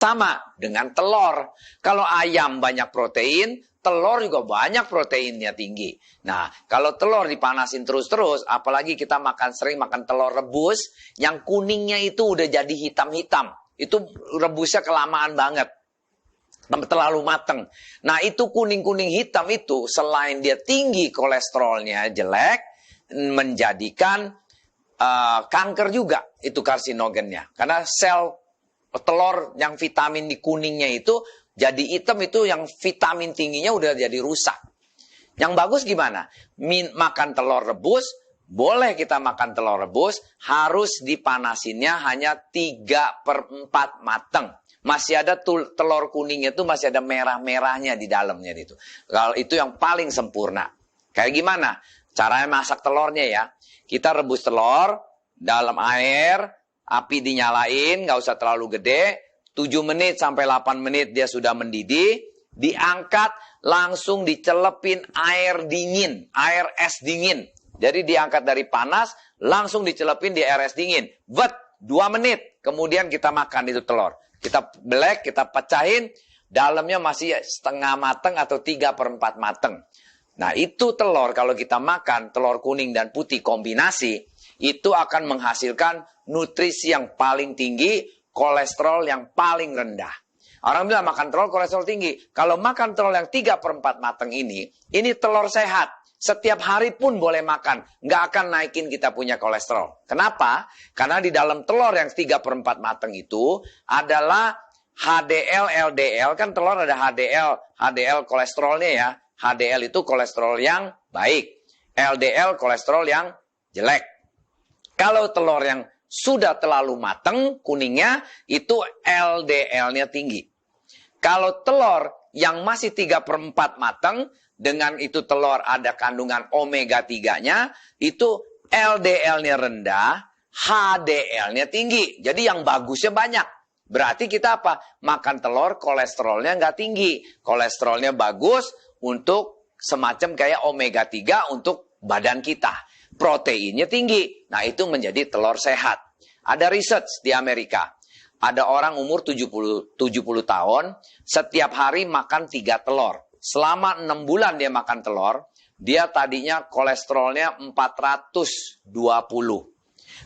Sama dengan telur. Kalau ayam banyak protein, telur juga banyak proteinnya tinggi. Nah, kalau telur dipanasin terus-terus, apalagi kita sering makan telur rebus, yang kuningnya itu udah jadi hitam-hitam. Itu rebusnya kelamaan banget. Terlalu mateng. Nah, itu kuning-kuning hitam itu, selain dia tinggi kolesterolnya jelek, menjadikan kanker juga, itu karsinogennya. Karena sel telur yang vitamin di kuningnya itu jadi hitam, itu yang vitamin tingginya udah jadi rusak. Yang bagus gimana? Makan telur rebus, boleh kita makan telur rebus, harus dipanasinnya hanya 3/4 mateng. Masih ada telur kuningnya itu masih ada merah-merahnya di dalamnya itu. Kalau itu yang paling sempurna. Kayak gimana? Caranya masak telurnya ya. Kita rebus telur dalam air, api dinyalain, nggak usah terlalu gede. 7 menit sampai 8 menit dia sudah mendidih. Diangkat, langsung dicelepin air dingin, air es dingin. Jadi diangkat dari panas, langsung dicelepin di air es dingin. 2 menit, kemudian kita makan itu telur. Kita belek, kita pecahin, dalamnya masih setengah mateng atau 3/4 mateng. Nah, itu telur kalau kita makan, telur kuning dan putih kombinasi, itu akan menghasilkan nutrisi yang paling tinggi, kolesterol yang paling rendah. Orang bilang makan telur kolesterol tinggi. Kalau makan telur yang 3/4 mateng ini telur sehat. Setiap hari pun boleh makan. Nggak akan naikin kita punya kolesterol. Kenapa? Karena di dalam telur yang 3/4 mateng itu adalah HDL, LDL. Kan telur ada HDL kolesterolnya ya. HDL itu kolesterol yang baik. LDL kolesterol yang jelek. Kalau telur yang sudah terlalu mateng, kuningnya, itu LDL-nya tinggi. Kalau telur yang masih 3/4 mateng, dengan itu telur ada kandungan omega 3-nya, itu LDL-nya rendah, HDL-nya tinggi. Jadi yang bagusnya banyak. Berarti kita apa? Makan telur kolesterolnya nggak tinggi. Kolesterolnya bagus untuk semacam kayak omega 3 untuk badan kita. Proteinnya tinggi. Nah, itu menjadi telur sehat. Ada research di Amerika. Ada orang umur 70 tahun, setiap hari makan 3 telur. Selama 6 bulan dia makan telur, dia tadinya kolesterolnya 420.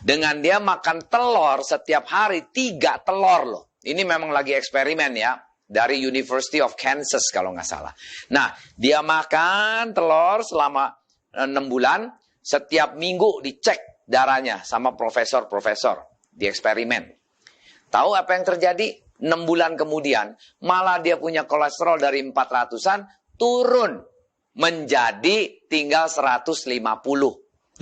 Dengan dia makan telur setiap hari 3 telur loh. Ini memang lagi eksperimen ya. Dari University of Kansas kalau nggak salah. Nah, dia makan telur selama 6 bulan. Setiap minggu dicek darahnya sama profesor-profesor di eksperimen. Tahu apa yang terjadi? 6 bulan kemudian, malah dia punya kolesterol dari 400-an, turun menjadi tinggal 150.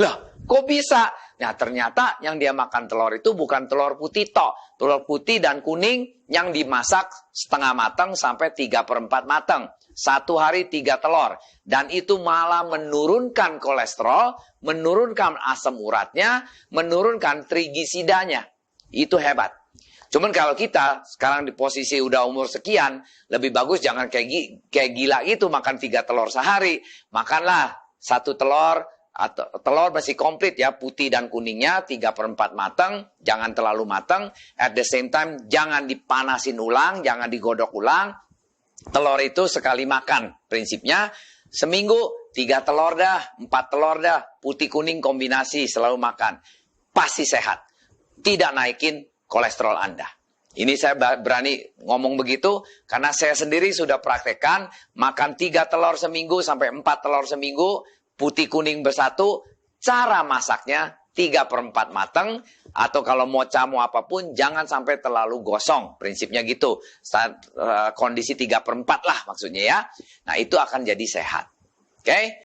Lah, kok bisa? Nah, ternyata yang dia makan telur itu bukan telur putih tok. Telur putih dan kuning yang dimasak setengah matang sampai 3/4 matang. 1 hari 3 telur. Dan itu malah menurunkan kolesterol, menurunkan asam uratnya, menurunkan trigliseridanya. Itu hebat. Cuman kalau kita sekarang di posisi udah umur sekian, lebih bagus jangan kayak gila itu makan 3 telur sehari. Makanlah 1 telur, atau telur masih komplit ya, putih dan kuningnya 3/4 matang, jangan terlalu matang. At the same time jangan dipanasin ulang, jangan digodok ulang. Telur itu sekali makan. Prinsipnya seminggu 3 telur dah, 4 telur dah, putih kuning kombinasi selalu makan. Pasti sehat. Tidak naikin kolesterol Anda. Ini saya berani ngomong begitu karena saya sendiri sudah praktekkan makan 3 telur seminggu sampai 4 telur seminggu, putih kuning bersatu. Cara masaknya 3/4 matang, atau kalau mau camu apapun jangan sampai terlalu gosong. Prinsipnya gitu. Kondisi 3/4 lah maksudnya ya. Nah, itu akan jadi sehat. Oke?